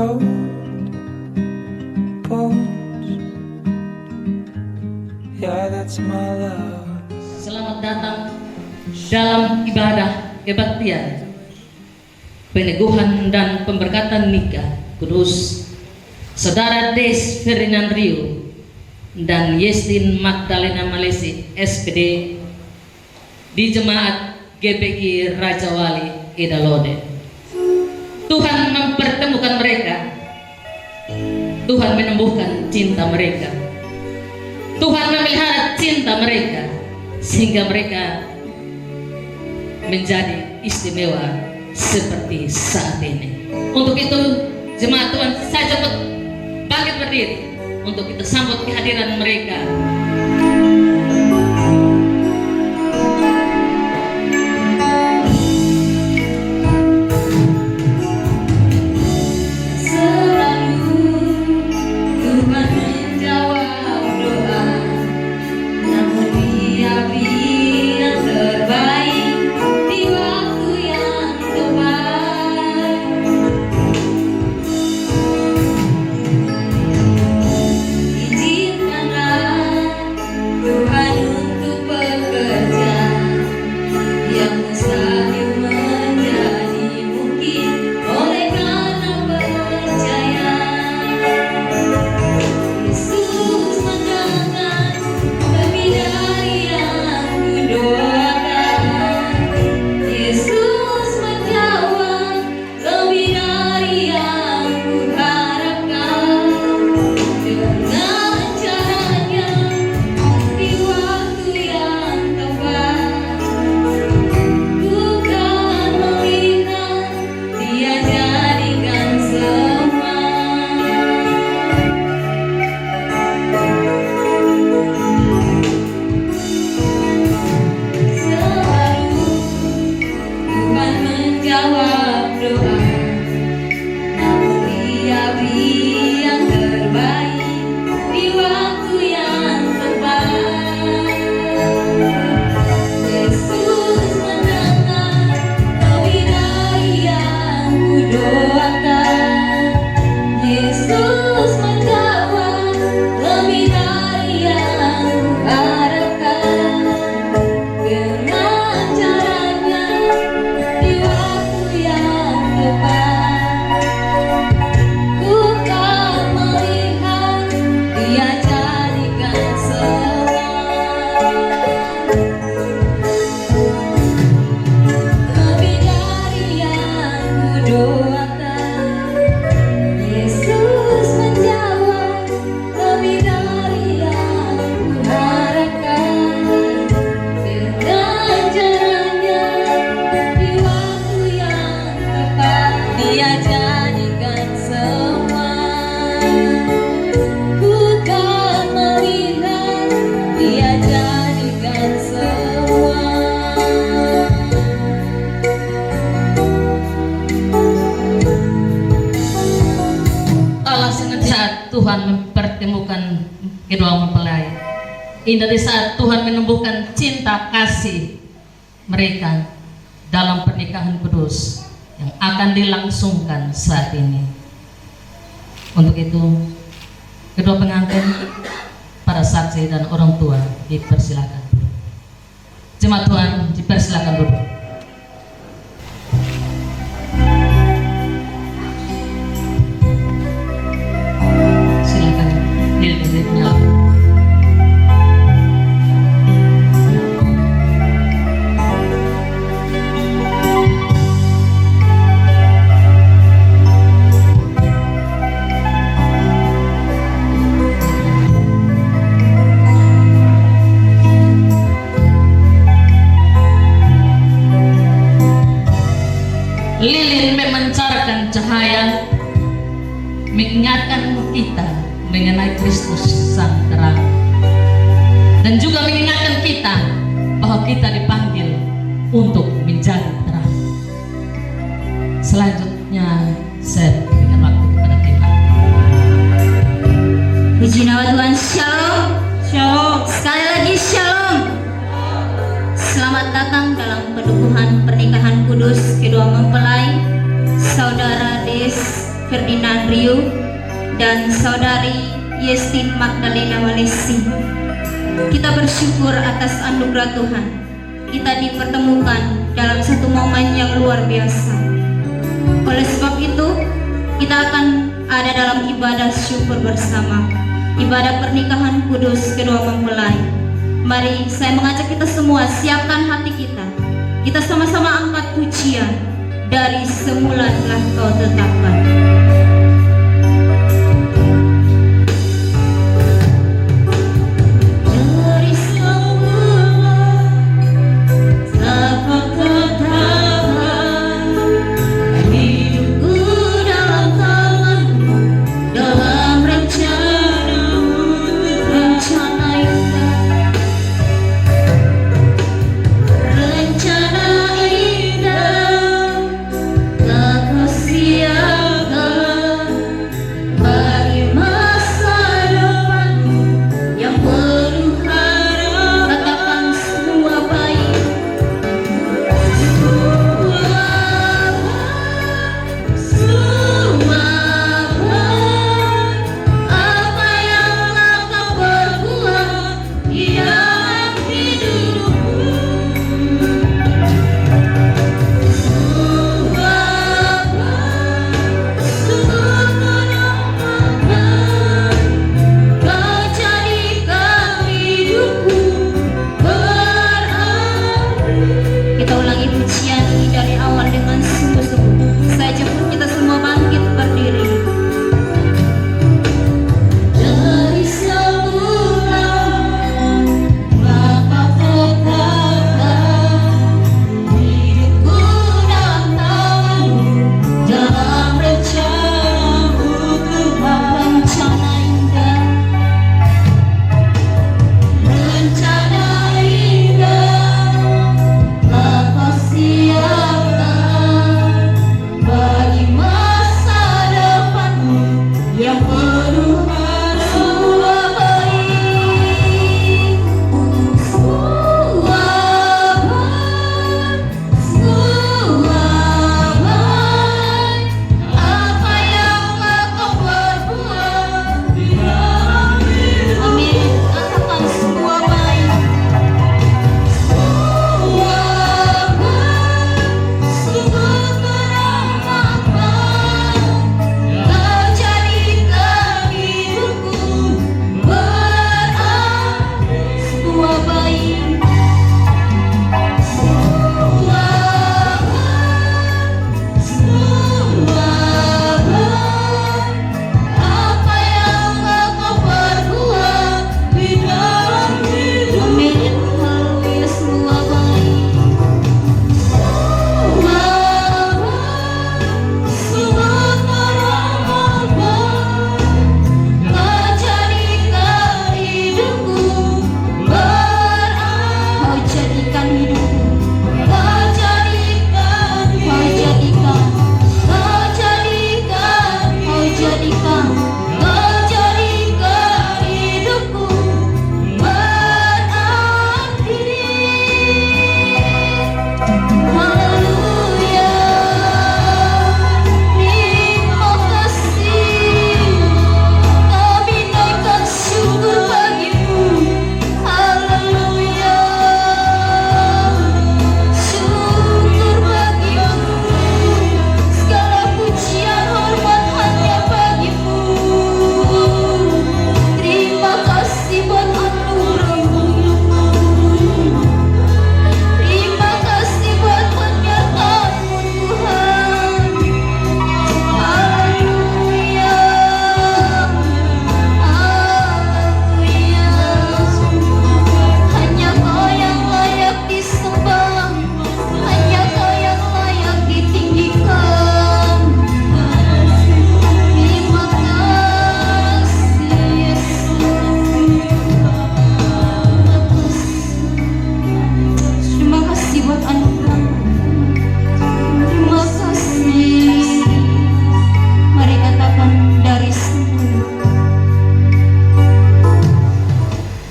cold bones. Yeah, that's my love. Selamat datang dalam ibadah kebaktian, peneguhan dan pemberkatan nikah kudus Saudara Des Ferdinand Rio dan Yestin Magdalena Malesi SPD di Jemaat GPI Raja Wali Edalode. Tuhan mempertemukan mereka, Tuhan menumbuhkan cinta mereka, Tuhan memelihara cinta mereka sehingga mereka menjadi istimewa seperti saat ini. Untuk itu jemaat Tuhan, saya cepat bangkit berdiri untuk kita sambut kehadiran mereka. Tuhan mempertemukan kedua mempelai. Indah di saat Tuhan menumbuhkan cinta kasih mereka dalam pernikahan kudus yang akan dilangsungkan saat ini. Untuk itu, kedua pengantin, para saksi dan orang tua dipersilakan. Jemaat Tuhan dipersilakan dulu. Lilin memancarkan cahaya, mengingatkan kita mengenai Kristus Sang Terang, dan juga mengingatkan kita bahwa kita dipanggil untuk menjadi terang. Selanjutnya saya berikan waktu kepada Tuhan. Puji nama Tuhan. Shalom. Shalom. Sekali lagi shalom. Selamat datang dalam peneguhan pernikahan kudus kedua mempelai Saudara Des Ferdinand Rio dan saudari Yestin Magdalena Walesi. Kita bersyukur atas anugerah Tuhan. Kita dipertemukan dalam satu momen yang luar biasa. Oleh sebab itu, kita akan ada dalam ibadah syukur bersama, ibadah pernikahan kudus kedua mempelai. Mari saya mengajak kita semua, siapkan hati kita. Kita sama-sama angkat pujian, dari semula telah Kau tetapkan.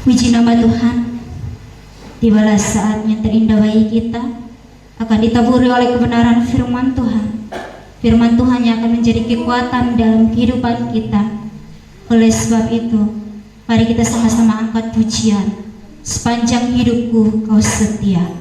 Puji nama Tuhan. Tibalah saatnya terindah bagi kita akan ditaburi oleh kebenaran firman Tuhan. Firman Tuhan yang akan menjadi kekuatan dalam kehidupan kita. Oleh sebab itu, mari kita sama-sama angkat pujian. Sepanjang hidupku kau setia.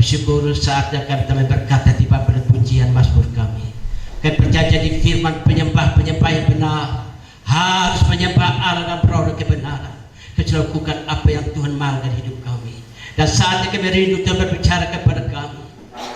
bersyukur saatnya kami berkata di bab pujian mazmur kami. Kami percaya di firman penyembah-penyembah yang benar harus menyembah Allah dan beroleh kebenaran. Kami lakukan apa yang Tuhan mau dari hidup kami. Dan saatnya kami rindu Tuhan berbicara kepada kami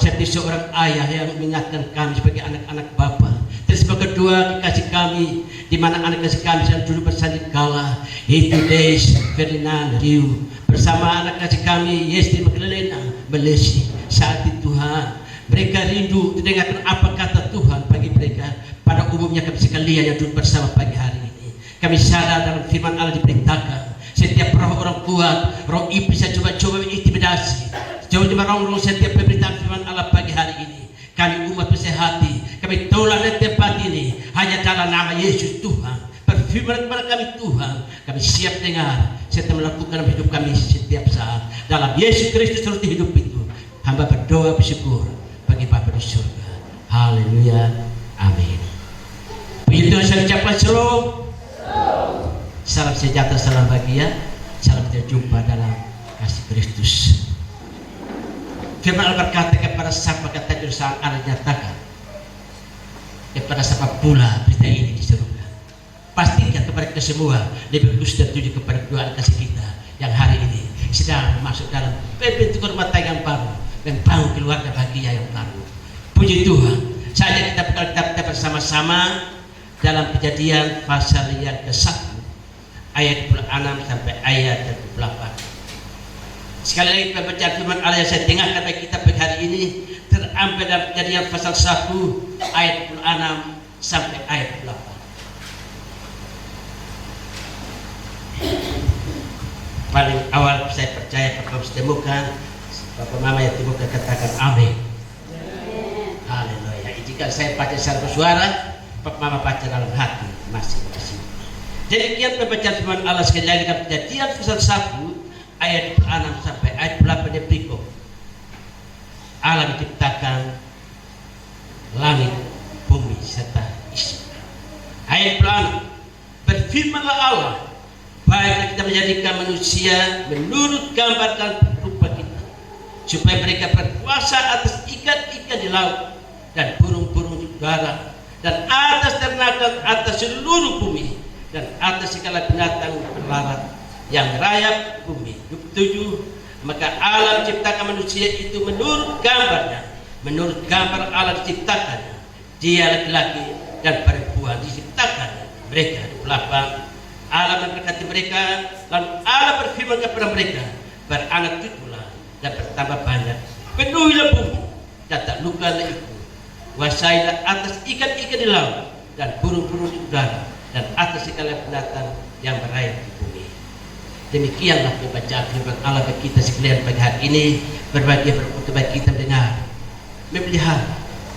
seperti seorang ayah yang mengingatkan kami sebagai anak-anak Bapa. Terus kedua kekasih kami, di mana anak kasih kami sedang duduk bersanding kala, itu Des Ferdinand Riu bersama anak kasih kami Yesti Magdalena Melesi. Saat itu Tuhan, mereka rindu mendengarkan apa kata Tuhan bagi mereka. Pada umumnya kami sekalian yang duduk bersama pagi hari ini, kami sadar dalam firman Allah diperintahkan setiap roh orang kuat, roh iblis yang coba-coba mengintimidasi, coba-coba roh setiap pemberitaan firman Allah pagi hari ini. Kami umat bersih hati, kami tolak dari tempat ini hanya dalam nama Yesus Tuhan. Berfirman kepada kami Tuhan, kami siap dengar serta melakukan dalam hidup kami setiap saat. Dalam Yesus Kristus terus hidup itu, hamba berdoa bersyukur bagi Bapa di surga. Haleluya, amin. Puji Tuhan, saya ucapkan shalom. Salam sejahtera, salam bahagia, salam berjumpa dalam kasih Kristus. Firman Allah berkata, kepada siapa kata jurusan Allah nyatakan, kepada siapa pula berita ini di surga. Pastikan kepada kita semua lebih khusus tertuju kepada doa kasih kita yang hari ini sedang masuk dalam pembentukan rumah tangga yang baru, membangun keluarga bahagia yang baru. Puji Tuhan. Saja kita buka kitab kita bersama-sama dalam Kejadian pasal yang ke-1 ayat 26 sampai ayat 28. Sekali lagi pembacaan firman Allah yang saya dengarkan bagi kita pagi hari ini terambil dalam Kejadian pasal 1 ayat 26 sampai ayat 28. Paling awal saya percaya Bapak temukan, Bapak Mama yang temukan katakan amin. Haleluya. Jika saya baca secara bersuara, Bapak Mama baca dalam hati masing-masing. Jadi kian pembacaan firman Allah sekali lagi dalam Kejadian pasal 1 ayat 6 sampai ayat 8 dia berikut. Allah menciptakan langit, bumi serta isinya. Ayat 6, berfirmanlah Allah, baiklah kita menjadikan manusia menurut gambar dan rupa kita, supaya mereka berkuasa atas ikan-ikan di laut dan burung-burung di udara dan atas ternak dan atas seluruh bumi dan atas segala binatang berlarat yang merayap bumi. 7. Maka Allah menciptakan manusia itu menurut gambarnya, menurut gambar Allah diciptakannya, dia laki-laki dan perempuan diciptakan mereka. 8. Allah memberkati mereka, lalu Allah berfirman kepada mereka, beranak cuculah dan bertambah banyak, penuhilah bumi dan taklukkanlah itu, kuasailah atas ikan-ikan di laut dan burung-burung di udara dan atas segala binatang yang merayap di bumi. Demikianlah pembacaan firman Allah bagi kita sekalian pagi hari ini, berbahagia beruntung bagi kita mendengar, melihat,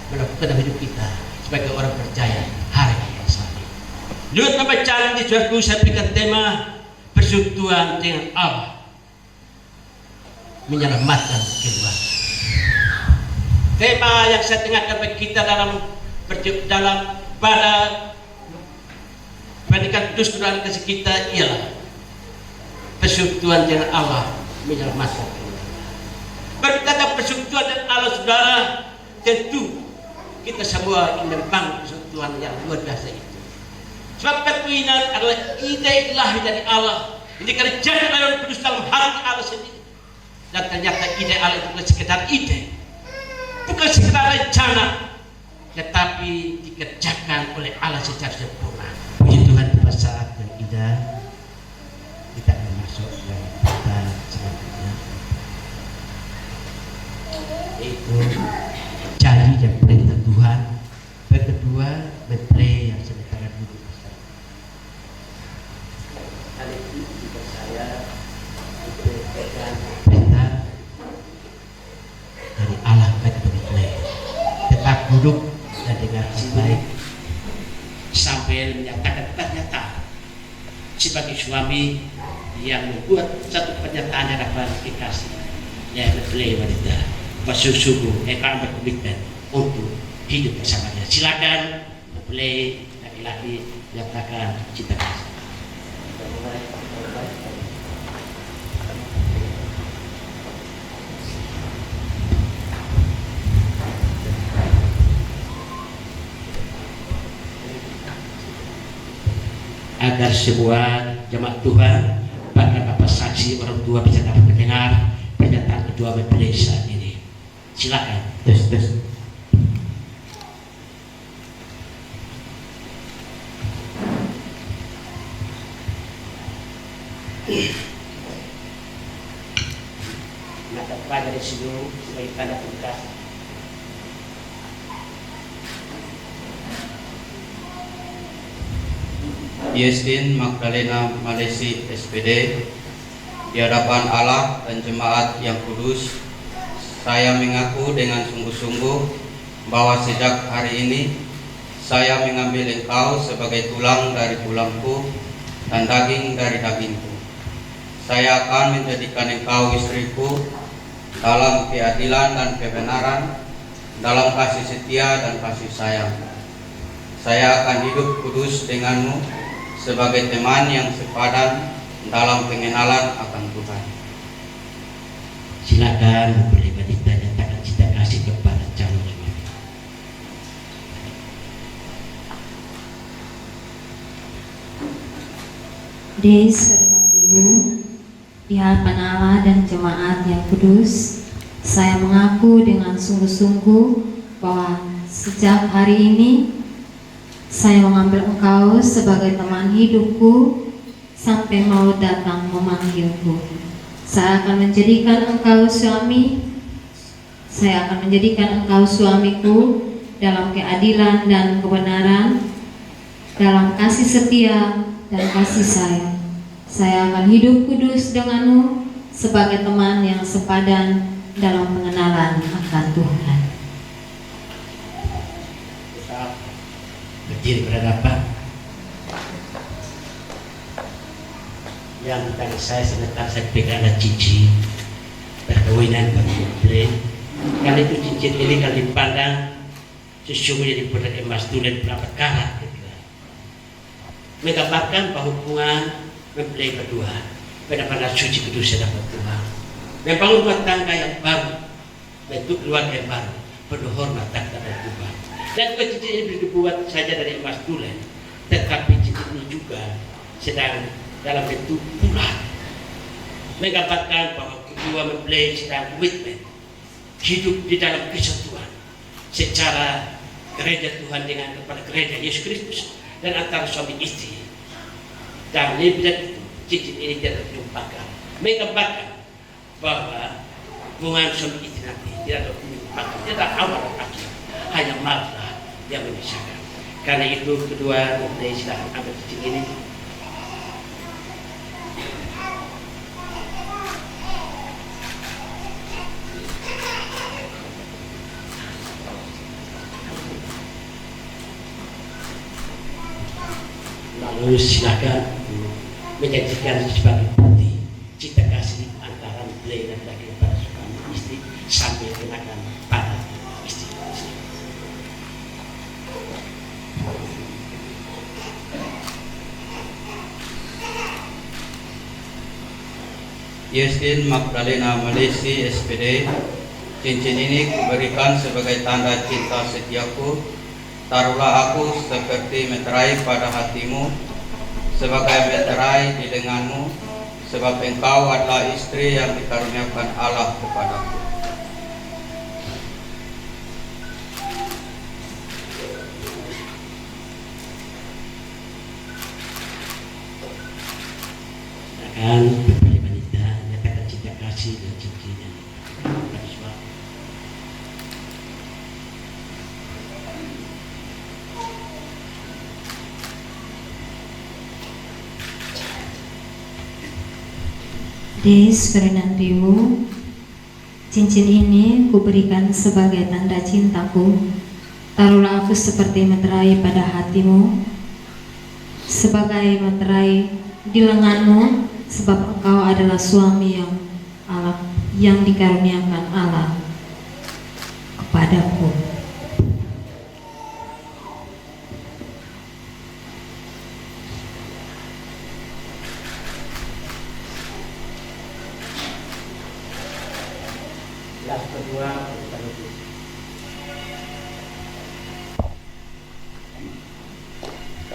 melakukan dalam hidup kita sebagai orang percaya hari ini. Menurut pembacaan di suatu saya berikan tema persekutuan dengan Allah menyelamatkan keluarga. Tema yang saya dengarkan bagi kita dalam pada pendidikan Kristus dan kasih kita ialah persekutuan dengan Allah menyelamatkan keluarga. Berkata persekutuan dengan Allah, saudara, tentu kita semua ingin membangun persekutuan yang luar biasa itu. Sebab perkawinan adalah ide ilahi dari Allah yang dikerjakan oleh Roh Kudus dalam hati Allah sendiri. Dan ternyata ide Allah itu bukan sekedar ide, bukan sekedar rencana, tetapi dikerjakan oleh Allah secara sempurna. Puji Tuhan, pada saat yang indah kita akan masuk dalam kita selanjutnya, yaitu janji dan perintah Tuhan. Yang kedua, mempelai yang sementara duduk. Kali ini juga saya diberikan perintah dari Allah bagi mempelai, tetap duduk dan dengar baik sambil menyatakan pernyataan sebagai suami yang membuat satu pernyataan yang dapat dikasih, ya mempelai wanita bersungguh-sungguh akan berkomitmen untuk hidup bersamanya. Silakan mempelai laki-laki menyatakan cinta kasih. Agar semua jemaat Tuhan, bahkan Bapak saksi orang tua bisa dapat mendengar pernyataan kedua mempelai saat ini. Silakan. Tes. ada kepada dari seluruh sebagai tanda terima kasih. Yestin Magdalena Malesi SPD, di hadapan Allah dan jemaat yang kudus, saya mengaku dengan sungguh-sungguh bahwa sejak hari ini saya mengambil engkau sebagai tulang dari tulangku dan daging dari dagingku. Saya akan menjadikan engkau istriku dalam keadilan dan kebenaran, dalam kasih setia dan kasih sayang. Saya akan hidup kudus denganmu sebagai teman yang sepadan dalam pengenalan akan Tuhan. Silakan memberi wanita nyatakan cinta kasih kepada calon suami. Di saudara ibu, di hadapan Allah dan jemaat yang kudus, saya mengaku dengan sungguh-sungguh bahwa sejak hari ini saya mengambil engkau sebagai teman hidupku sampai maut datang memanggilku. Saya akan menjadikan engkau suami. Saya akan menjadikan engkau suamiku dalam keadilan dan kebenaran, dalam kasih setia dan kasih sayang. Saya akan hidup kudus denganmu sebagai teman yang sepadan dalam pengenalan akan Tuhan. Berdiri berhadapan. Yang tadi saya sebentar saya pegang cincin perkawinan bagi mempelai. Karena itu cincin ini kalau dipandang sesungguhnya dibuat emas tulen berapa karat. Menggambarkan bahwa hubungan mempelai berdua benar-benar suci kudus dapat Tuhan. Membangun rumah tangga yang baru, bentuk keluarga yang baru, penuh hormat kepada Tuhan. Dan cincin ini dibuat saja dari emas tulen, tetapi cincin ini juga sedang dalam bentuk bulan, menggambarkan bahwa kedua mempelai sedang komitmen hidup di dalam kesatuan secara gereja Tuhan dengan kepada gereja Yesus Kristus dan antara suami istri. Dan lebih dari itu, cincin ini tidak dilupakan, menggambarkan bahwa hubungan suami istri nanti tidak dilupakan, tidak awal dan akhir, hanya maaflah yang memisahkan. Karena itu kedua mempelai silakan ambil cincin ini. Lalu silakan menyaksikan sebagai bukti cinta kasih antara mempelai dan laki pada suami istri sambil kenakan pada istri. Yestin Magdalena Malesi SPD, cincin ini kuberikan sebagai tanda cinta setiaku. Taruhlah aku seperti meterai pada hatimu, sebagai meterai di lenganmu, sebab engkau adalah istri yang dikaruniakan Allah kepadaku. Akan berbalik wanita nyatakan cinta kasih dan cincinnya pada suami. Des Fernandiu, cincin ini kuberikan sebagai tanda cintaku. Taruhlah aku seperti meterai pada hatimu, sebagai meterai di lenganmu, sebab engkau adalah suami yang Allah yang dikaruniakan Allah kepadaku. Kelas kedua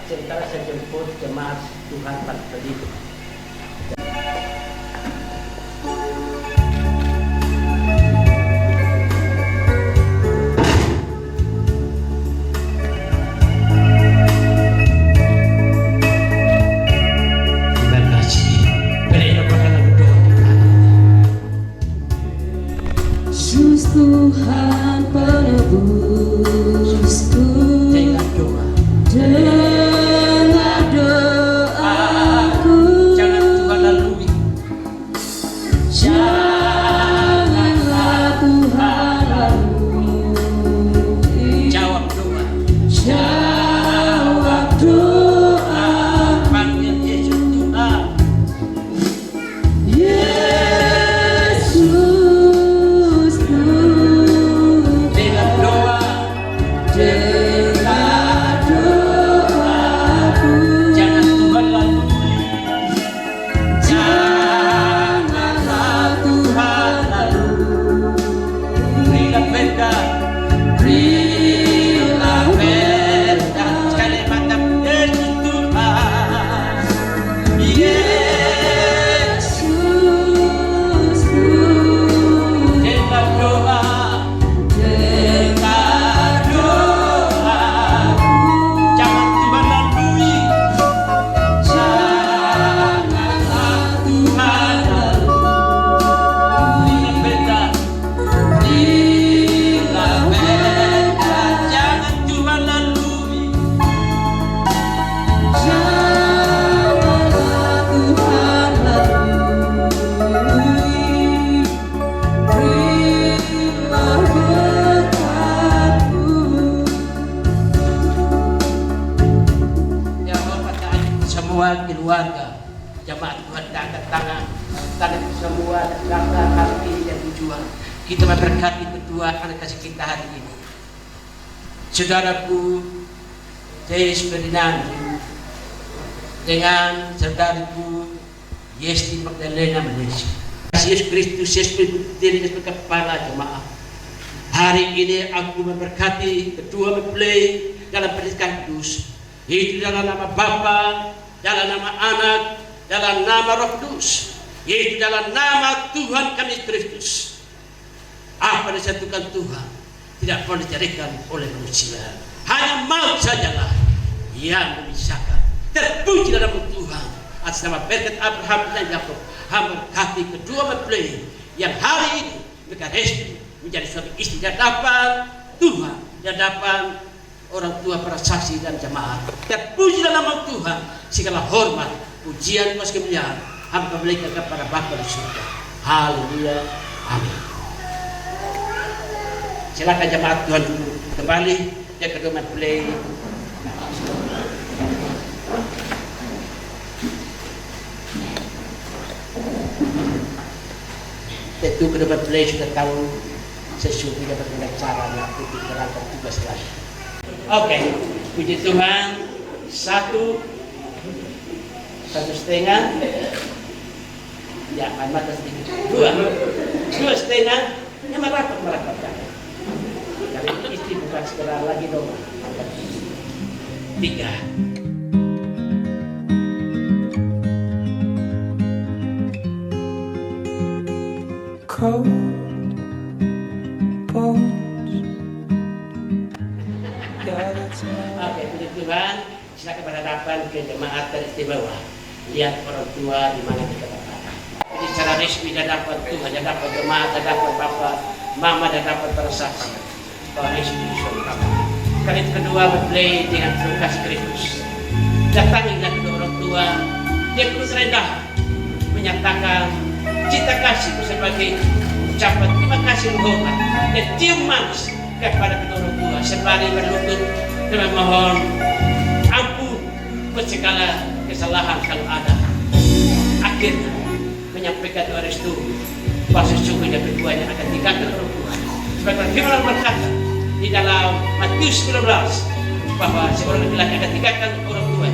sementara saya jemput jemaat Tuhan pada itu. Terima kasih. Beri nama dalam doa kita. Yesus Tuhan penebusku. Dengan doa, Dengan doaku, jangan Tuhan lalui. janganlah Tuhan lalui. Jawab doa, Jawab doa, panggil Yesus Tuhan. Yesus Tuhan. Dengan doa, Dengan doaku, jangan Tuhan lalui. janganlah Tuhan lalui. Berilah berkat, Berilah berkat, sekali mantap Yesus Tuhan. Yesus Tuhan. Dengan doa, Dengan doaku, jangan Tuhan lalui. janganlah Tuhan lalui. Berilah berkat, Berilah berkat, jangan Tuhan lalui. janganlah Tuhan lalui. Berilah berkat-Mu. Ya hormat semua keluarga jemaat Tuhan angkat tangan semua dan hari ini dan tujuan kita memberkati kedua anak kasih kita hari ini. Saudaraku Deis Ferdinand dengan saudariku Yesti Magdalena Malaysia. Yesus Kristus Yesus diri sebagai kepala jemaat. Hari ini aku memberkati kedua mempelai dalam pernikahan kudus. Yaitu dalam nama Bapa, dalam nama Anak, dalam nama Roh Kudus. Yaitu dalam nama Tuhan kami Kristus. Apa yang disatukan Tuhan tidak pernah dicarikan oleh manusia. Hanya maut sajalah yang memisahkan. Terpuji dalam Tuhan atas nama berkat Abraham dan Yakub. Memberkati kedua mempelai yang hari ini mereka restu menjadi suami istri di hadapan Tuhan, di hadapan orang tua para saksi dan jemaat. Terpuji dalam nama Tuhan, segala hormat, pujian, kuasa kemuliaan hamba berikan kepada Bapa di surga. Haleluya, amin. Silakan jemaat Tuhan dulu kembali yang kedua mempelai. Tentu kedua mempelai sudah tahu sesungguhnya bagaimana caranya untuk menjalankan tugas lain. Oke, puji Tuhan. Satu setengah. Ya, mata sedikit. Dua setengah. Yang merapat. Kali istri bukan sekedar lagi dong. Tiga. Cold bones. Yeah, that's my Oke, puji Tuhan. Silakan berhadapan ke jemaat teristimewa. Lihat orang tua di mana kita berada. Jadi secara resmi hadapan Tuhan, hadapan jemaat, hadapan Bapak, Mama, dan hadapan para saksi. Bahwa Yesus Kristus Bapa. Kali kedua mempelai dengan penuh kasih Kristus. Datangilah kedua orang tua. Dia perlu rendah menyatakan cinta kasih sebagai ucapan terima kasih menghormat dan cium manis kepada kedua orang tua sembari berlutut dan memohon ampun buat segala kesalahan kalau ada. Akhirnya menyampaikan doa restu bahwa sesungguhnya keduanya akan tinggalkan orang tua. Sebagai firman berkata di dalam Matius 19 bahwa seorang laki-laki akan tinggalkan orang tua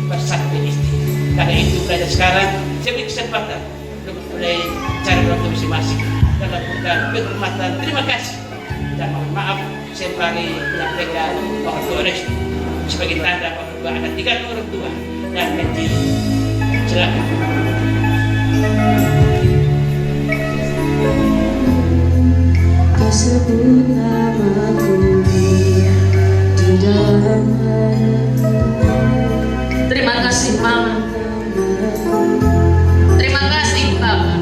bersatu istri. Karena itu belajar sekarang saya beri kesempatan untuk mulai cara orang tua masing-masing dalam bukan penghormatan terima kasih dan mohon maaf sembari menyampaikan orang tua restu sebagai tanda bahwa orang tua akan tinggalkan orang tua dan menjadi. Silakan. Kau sebut namaku di dalam hatimu. Terima kasih Mama. Terima kasih Bapak.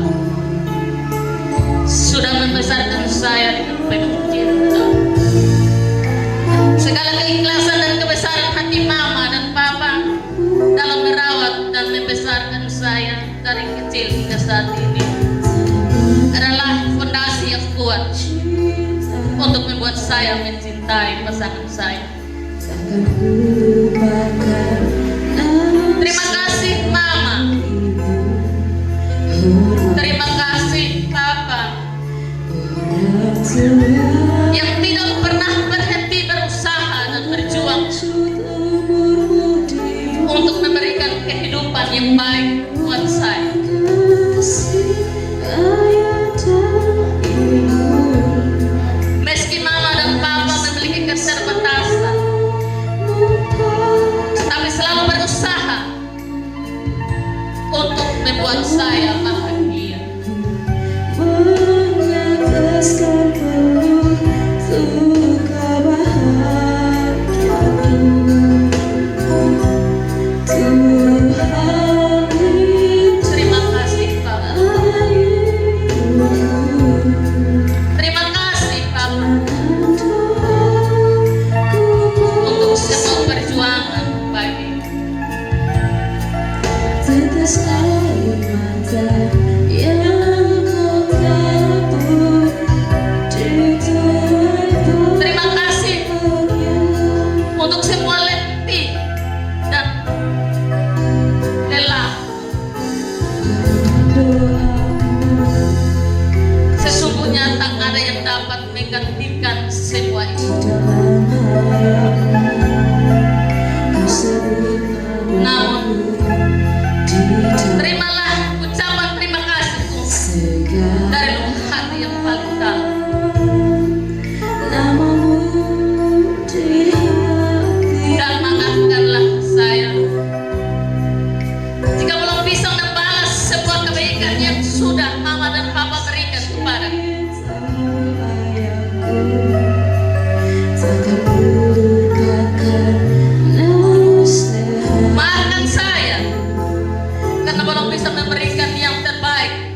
Sudah membesarkan saya untuk membuat saya mencintai pasangan saya. Takkan lupakan Terima kasih Mama, terima kasih Papa yang tidak pernah berhenti berusaha dan berjuang untuk memberikan kehidupan yang baik buat saya. Meski Mama dan Papa memiliki keterbatasan, tapi selalu berusaha untuk membuat saya bahagia. Meneteskan peluh suka bahagiaku. Tuhan Terima kasih Papa, terima kasih Papa untuk semua perjuangan pagi. tetes air mata yang kau tabur di tuai Terima kasih untuk semua letih dan lelah. Sesungguhnya tak ada yang dapat menggantikan semua itu. Namun terimalah ucapan terima kasihku dari lubuk hati yang paling dalam. Dan maafkanlah saya jika belum bisa membalas sebuah kebaikan yang sudah Mama dan Papa berikan kepadaku. Maafkan saya karena belum bisa memberikan yang terbaik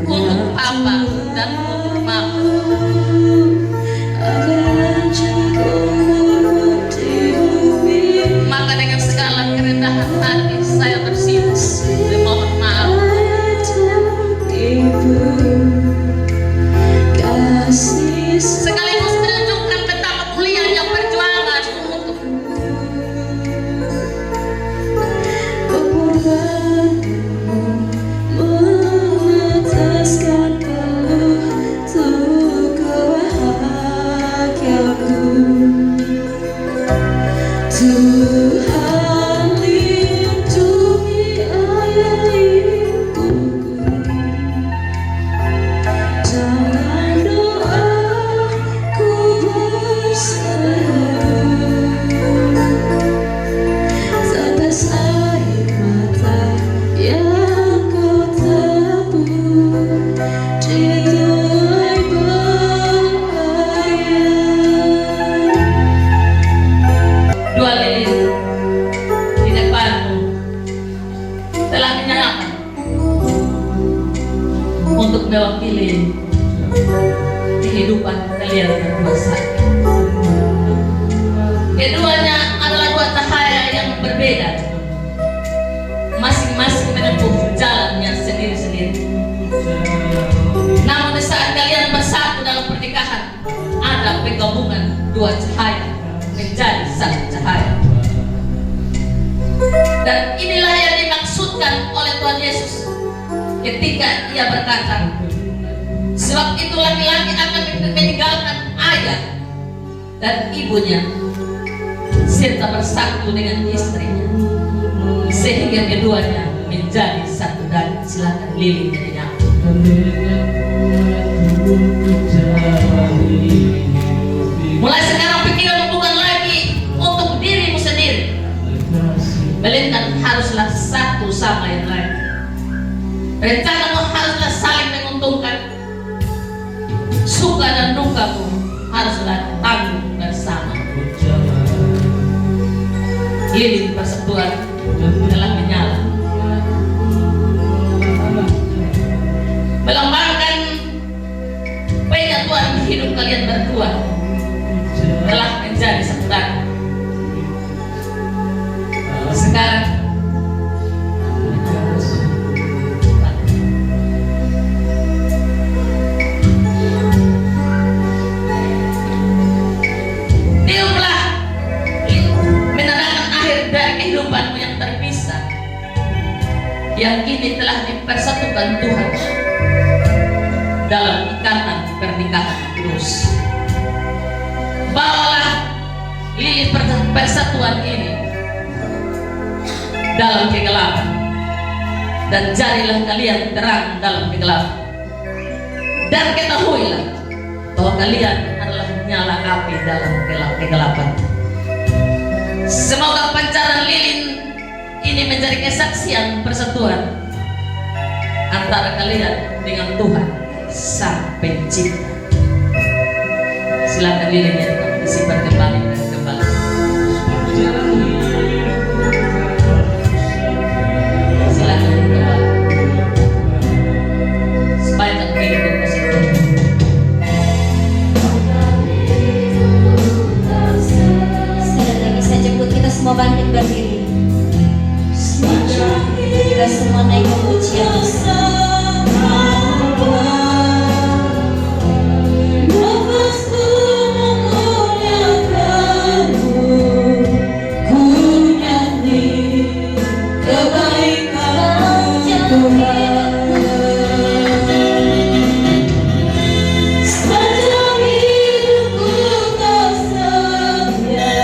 untuk Papa dan untuk Mama. Maka dengan segala kerendahan hati saya bersimpuh memohon maaf. Sekaligus menunjukkan betapa mulianya perjuangan untuk meneteskan peluh untuk bahagiaku. Tuhan lindungi ayah ibuku dalam doaku berseru. Tetes air mata yang kau tabur di tuai bahaya. dua lilin di depanmu telah dinyalakan untuk mewakili kehidupan kalian berdua saja. Keduanya adalah dua cahaya yang berbeda, masing-masing menempuh jalannya sendiri-sendiri. Namun di saat kalian bersatu dalam pernikahan, ada penggabungan dua cahaya menjadi satu cahaya. Dan inilah yang dimaksudkan oleh Tuhan Yesus ketika Ia berkata, sebab itu laki-laki akan meninggalkan ayah dan ibunya serta bersatu dengan istrinya sehingga keduanya menjadi satu daging. Silakan lilin jadinya. Mulai sekarang pikiran bukan lagi untuk dirimu sendiri, melainkan haruslah satu sama yang lain. Rencanamu haruslah saling menguntungkan. Suka dan dukamu haruslah tanggung bersama. Lilin persatuan telah menyala, melambangkan penyatuan hidup kalian berdua telah menjadi satu daging. Sekarang persatukan Tuhan dalam ikatan pernikahan kudus. Bawalah lilin persatuan ini dalam kegelapan, dan jadilah kalian terang dalam kegelapan, dan ketahuilah bahwa kalian adalah nyala api dalam kegelapan. Semoga pancaran lilin ini menjadi kesaksian persatuan antara kalian dengan Tuhan Sang Pencipta. Silakan lilinnya disimpan kembali dan kembali. Silakan kembali. Supaya tak hidup positif. Sekali lagi saya jemput kita semua bangkit berdiri. Kita semua naik memuji Nafasku memuliakanmu, ku nyanyi kebaikan-Mu Tuhan. Sepanjang hidupku kau setia,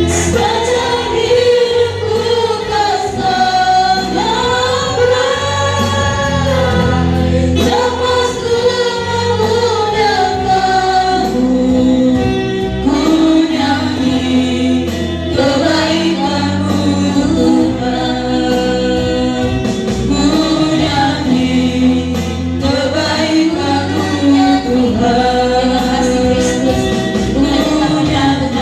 sepanjang hidupku kau selamat. Nafasku memuliakanmu, ku nyanyi kebaikan-Mu Tuhan. Ku nyanyi kebaikan-Mu Tuhan. Terima kasih Kristus. Tuhan kita menyambut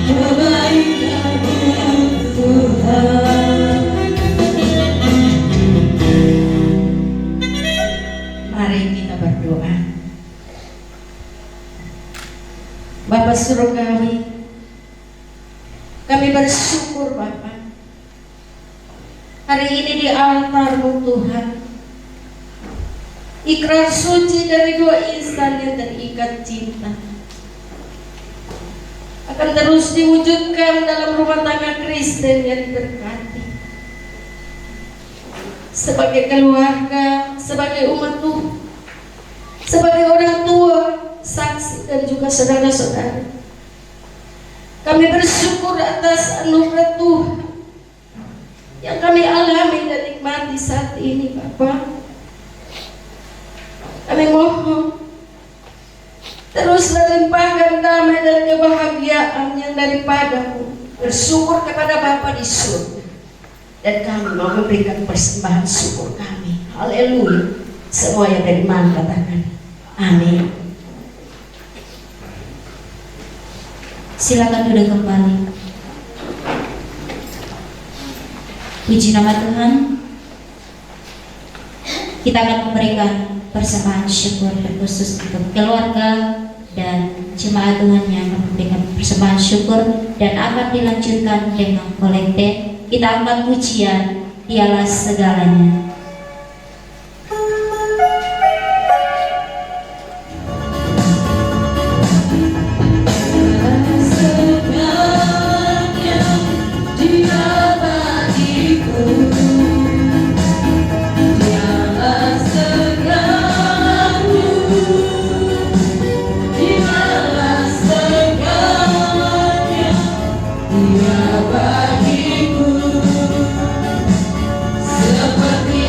kebaikan-Mu Tuhan. Mari kita berdoa. Bapa Surgawi, kami bersyukur Bapa, hari ini di altar-Mu Tuhan, ikrar suci dari dua insan yang terikat cinta akan terus diwujudkan dalam rumah tangga Kristen yang diberkati. Sebagai keluarga, sebagai umat Tuhan, sebagai orang tua, saksi dan juga saudara-saudara, kami bersyukur atas anugerah Tuhan yang kami alami dan nikmati saat ini Bapa. Kami mohon teruslah limpahkan damai dan kebahagiaan yang daripada-Mu. Bersyukur kepada Bapa di surga, dan kami mau memberikan persembahan syukur kami. Haleluya. Semua yang dari mana katakan amin. Silakan duduk kembali. Puji nama Tuhan. Kita akan memberikan persembahan syukur khusus untuk keluarga dan jemaat Tuhan yang akan memberikan persembahan syukur, dan akan dilanjutkan dengan kolekte. Kita angkat pujian, Dialah segalanya. Seperti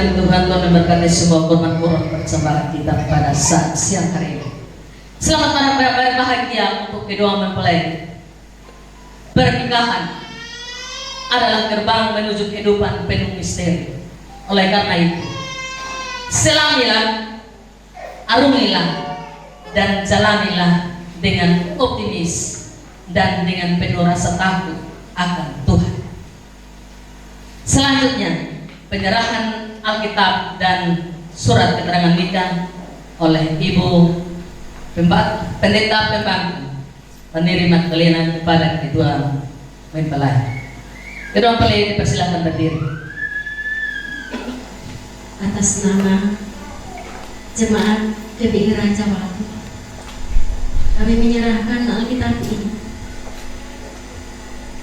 firman Tuhan, Tuhan memberkati semua kurban-kurban persembahan kita pada saat siang hari ini. Selamat berbahagia untuk kedua mempelai. Pernikahan adalah gerbang menuju kehidupan penuh misteri. Oleh karena itu, selamilah, arungilah, dan jalanilah dengan optimis dan dengan penuh rasa takut akan Tuhan. Selanjutnya, penyerahan Alkitab dan surat keterangan nikah oleh Ibu Pendeta Pembantu Peneri Magdalena kepada kedua mempelai. Kedua mempelai dipersilakan berdiri. Atas nama Jemaat GBI Raja Wali, kami menyerahkan Alkitab ini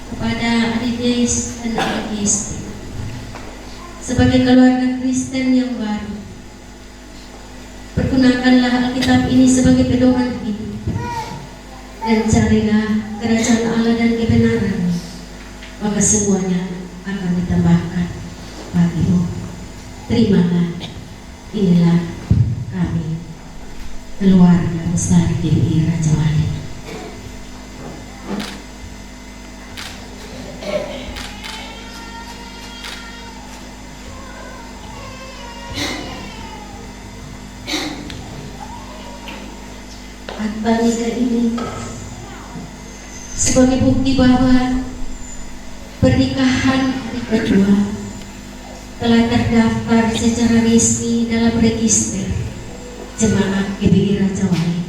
kepada adik Yesus dan adik Yesus sebagai keluarga Kristen yang baru. Pergunakanlah Alkitab ini sebagai pedoman hidup, dan carilah kerajaan Allah dan kebenaran, maka semuanya akan ditambahkan bagimu. Terimalah, inilah kami, keluarga besar GBI Raja Wali. Akta nikah ini sebagai bukti bahwa pernikahan hari kedua telah terdaftar secara resmi dalam register Jemaat GBI Raja Wali.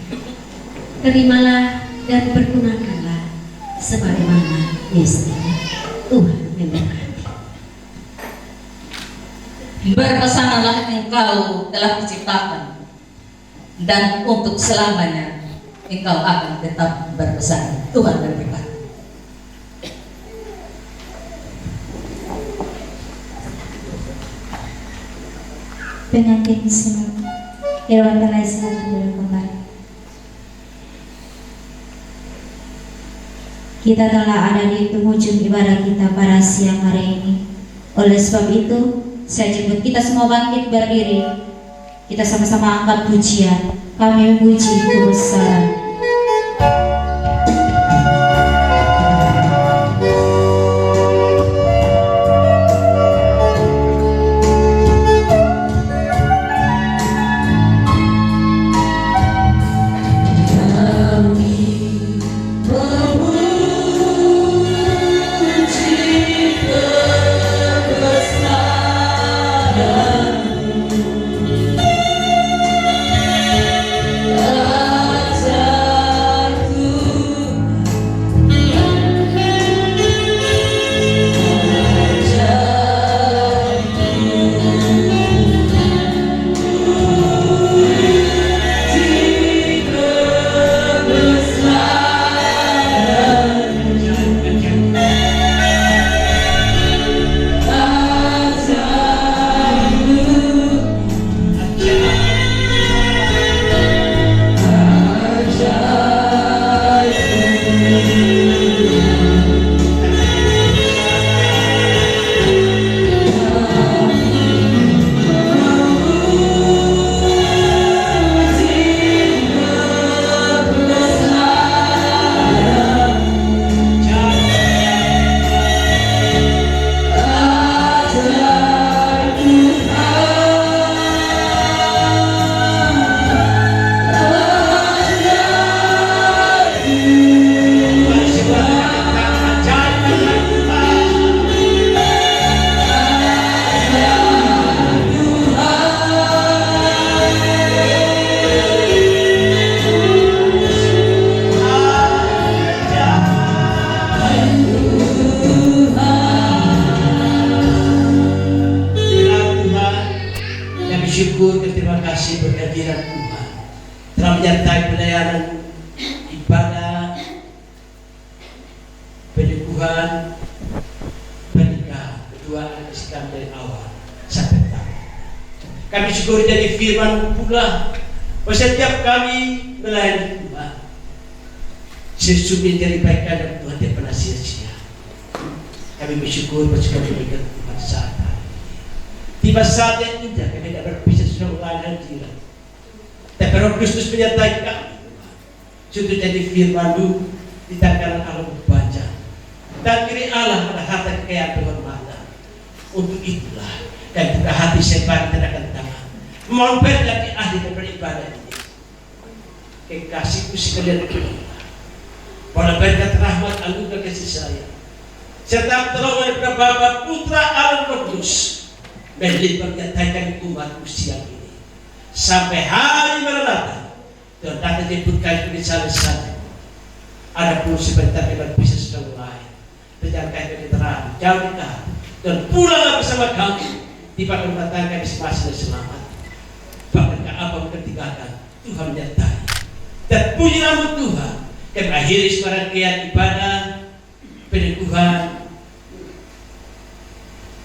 Terimalah dan pergunakanlah sebagaimana mestinya. Tuhan memberkati. Berpesanlah engkau telah diciptakan, dan untuk selamanya engkau akan tetap berpesan. Tuhan memberkati. Pengantin semua, Irwan Belai silakan dulu kembali. Kita telah ada di penghujung ibadah kita pada siang hari ini. Oleh sebab itu, saya jemput kita semua bangkit berdiri. Kita sama-sama angkat pujian. Kami memuji kebesaran. bersyukur dan terima kasih berkehadiran Tuhan telah menyertai pelayanan ibadah penyembuhan pernikahan kedua anak Islam dari awal sampai tamat. Kami syukur dari firman pula bahwa setiap kami melayani Tuhan sesungguhnya daripada dan Tuhan tidak pernah sia-sia. Kami bersyukur bersyukur berikan Tuhan saat hari ini. Tiba saat yang indah kami tidak berpisah seorang hadirat. Tapi Roh Kristus menyertai kami. Sudah jadi firman-Mu di tangan Allah membaca. Dan kiri Allah pada harta kekayaan penghormatan. Untuk itulah dan buka hati sebar terhadap tangan. Mohon berkati ahli beribadah ini. Kekasihku sekalian beribadah. Pada berkat rahmat anugerah kasih sayang. Serta pertolongan daripada Bapa, Putra, Allah Roh Kudus. Melipat nyatakan umat usia ini. Sampai hari maranatha. Tuhan datang jemputkan kebesaran sana. Ada pun sebentar kita bisa sedang lain. Berjalan kaki terang, jauh dekat. Dan pulanglah bersama kami. Tiba rumah tangga masing-masing dan selamat. Bahkan apa ketinggalan Tuhan menyertai. Dan puji nama Tuhan. Kami akhiri serangkaian ibadah peneguhan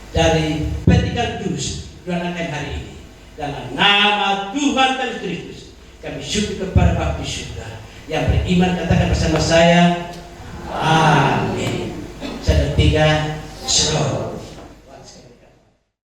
dari petikan dus dilaksanakan hari ini. Dalam nama Tuhan dan Kristus, kami syukur kepada Bapa di surga. Yang beriman katakan bersama saya, Amin. Satu tiga, Shalom.